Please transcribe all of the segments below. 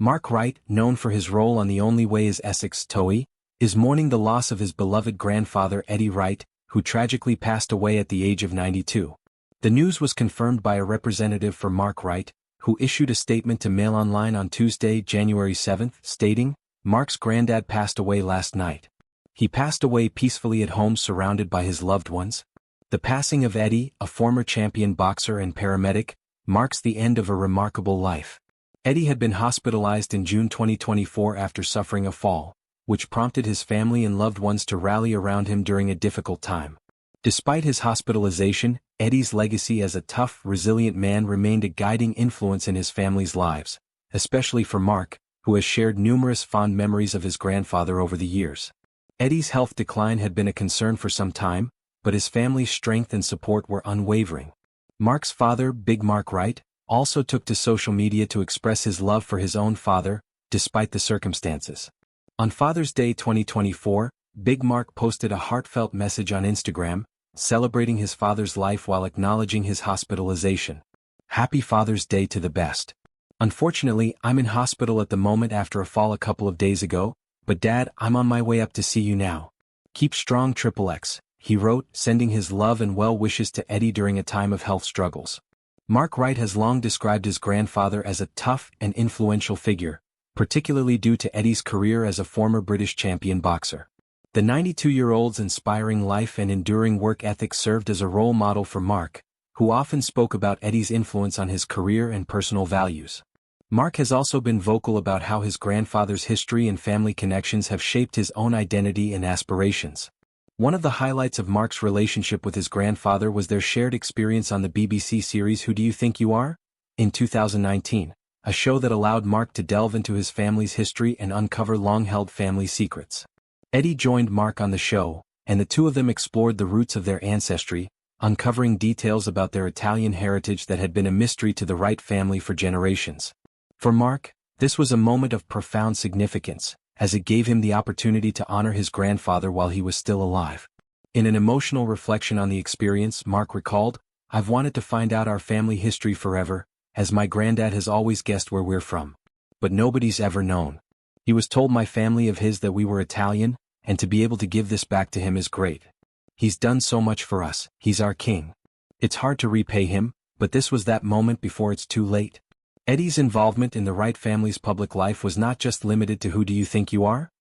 Mark Wright, known for his role on the Only Way Is Essex TOWIE, is mourning the loss of his beloved grandfather Eddie Wright, who tragically passed away at the age of 92. The news was confirmed by a representative for Mark Wright, who issued a statement to Mail Online on Tuesday, January 7, stating, "Mark's granddad passed away last night. He passed away peacefully at home surrounded by his loved ones." The passing of Eddie, a former champion boxer and paramedic, marks the end of a remarkable life. Eddie had been hospitalized in June 2024 after suffering a fall, which prompted his family and loved ones to rally around him during a difficult time. Despite his hospitalization, Eddie's legacy as a tough, resilient man remained a guiding influence in his family's lives, especially for Mark, who has shared numerous fond memories of his grandfather over the years. Eddie's health decline had been a concern for some time, but his family's strength and support were unwavering. Mark's father, Big Mark Wright, also took to social media to express his love for his own father, despite the circumstances. On Father's Day 2024, Big Mark posted a heartfelt message on Instagram, celebrating his father's life while acknowledging his hospitalization. "Happy Father's Day to the best. Unfortunately, I'm in hospital at the moment after a fall a couple of days ago, but Dad, I'm on my way up to see you now. Keep strong XXX," he wrote, sending his love and well wishes to Eddie during a time of health struggles. Mark Wright has long described his grandfather as a tough and influential figure, particularly due to Eddie's career as a former British champion boxer. The 92-year-old's inspiring life and enduring work ethic served as a role model for Mark, who often spoke about Eddie's influence on his career and personal values. Mark has also been vocal about how his grandfather's history and family connections have shaped his own identity and aspirations. One of the highlights of Mark's relationship with his grandfather was their shared experience on the BBC series Who Do You Think You Are? In 2019, a show that allowed Mark to delve into his family's history and uncover long-held family secrets. Eddie joined Mark on the show, and the two of them explored the roots of their ancestry, uncovering details about their Italian heritage that had been a mystery to the Wright family for generations. For Mark, this was a moment of profound significance, as it gave him the opportunity to honor his grandfather while he was still alive. In an emotional reflection on the experience, Mark recalled, "I've wanted to find out our family history forever, as my granddad has always guessed where we're from. But nobody's ever known. He was told my family of his that we were Italian, and to be able to give this back to him is great. He's done so much for us, he's our king. It's hard to repay him, but this was that moment before it's too late." Eddie's involvement in the Wright family's public life was not just limited to Who Do You Think You Are?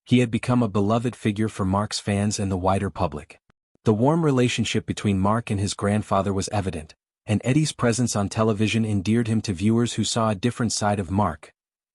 He had become a beloved figure for Mark's fans and the wider public. The warm relationship between Mark and his grandfather was evident, and Eddie's presence on television endeared him to viewers who saw a different side of Mark,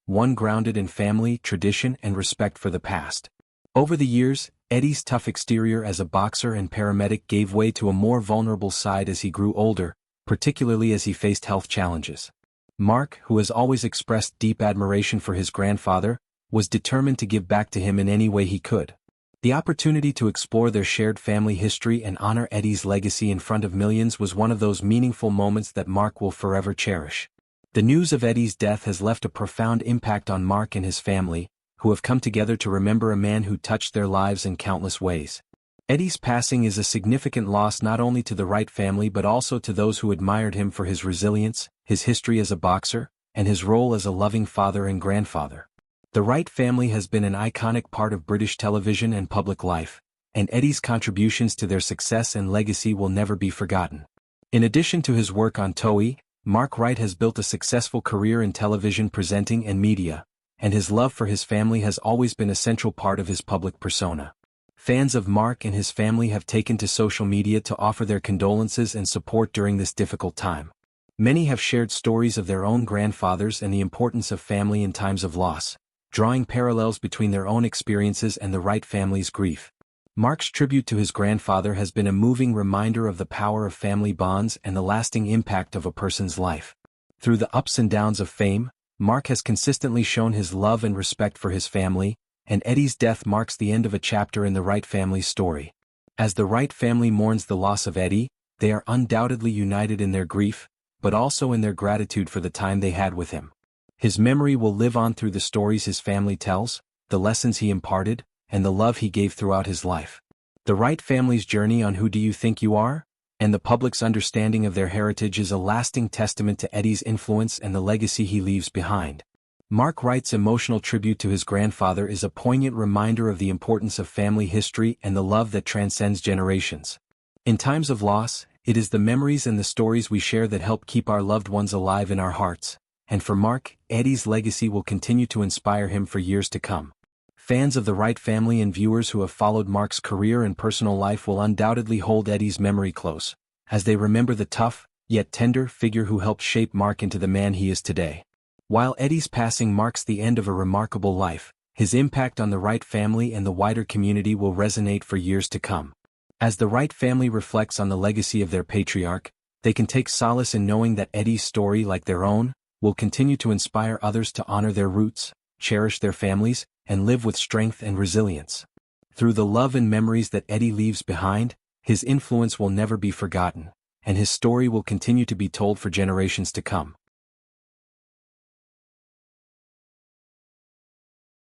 one grounded in family, tradition, and respect for the past. Over the years, Eddie's tough exterior as a boxer and paramedic gave way to a more vulnerable side as he grew older, particularly as he faced health challenges. Mark, who has always expressed deep admiration for his grandfather, was determined to give back to him in any way he could. The opportunity to explore their shared family history and honor Eddie's legacy in front of millions was one of those meaningful moments that Mark will forever cherish. The news of Eddie's death has left a profound impact on Mark and his family, who have come together to remember a man who touched their lives in countless ways. Eddie's passing is a significant loss not only to the Wright family but also to those who admired him for his resilience, his history as a boxer, and his role as a loving father and grandfather. The Wright family has been an iconic part of British television and public life, and Eddie's contributions to their success and legacy will never be forgotten. In addition to his work on TOWIE, Mark Wright has built a successful career in television presenting and media, and his love for his family has always been a central part of his public persona. Fans of Mark and his family have taken to social media to offer their condolences and support during this difficult time. Many have shared stories of their own grandfathers and the importance of family in times of loss, drawing parallels between their own experiences and the Wright family's grief. Mark's tribute to his grandfather has been a moving reminder of the power of family bonds and the lasting impact of a person's life. Through the ups and downs of fame, Mark has consistently shown his love and respect for his family, and Eddie's death marks the end of a chapter in the Wright family's story. As the Wright family mourns the loss of Eddie, they are undoubtedly united in their grief, but also in their gratitude for the time they had with him. His memory will live on through the stories his family tells, the lessons he imparted, and the love he gave throughout his life. The Wright family's journey on Who Do You Think You Are? And the public's understanding of their heritage is a lasting testament to Eddie's influence and the legacy he leaves behind. Mark Wright's emotional tribute to his grandfather is a poignant reminder of the importance of family history and the love that transcends generations. In times of loss, it is the memories and the stories we share that help keep our loved ones alive in our hearts, and for Mark, Eddie's legacy will continue to inspire him for years to come. Fans of the Wright family and viewers who have followed Mark's career and personal life will undoubtedly hold Eddie's memory close, as they remember the tough, yet tender figure who helped shape Mark into the man he is today. While Eddie's passing marks the end of a remarkable life, his impact on the Wright family and the wider community will resonate for years to come. As the Wright family reflects on the legacy of their patriarch, they can take solace in knowing that Eddie's story, like their own, will continue to inspire others to honor their roots, cherish their families, and live with strength and resilience. Through the love and memories that Eddie leaves behind, his influence will never be forgotten, and his story will continue to be told for generations to come.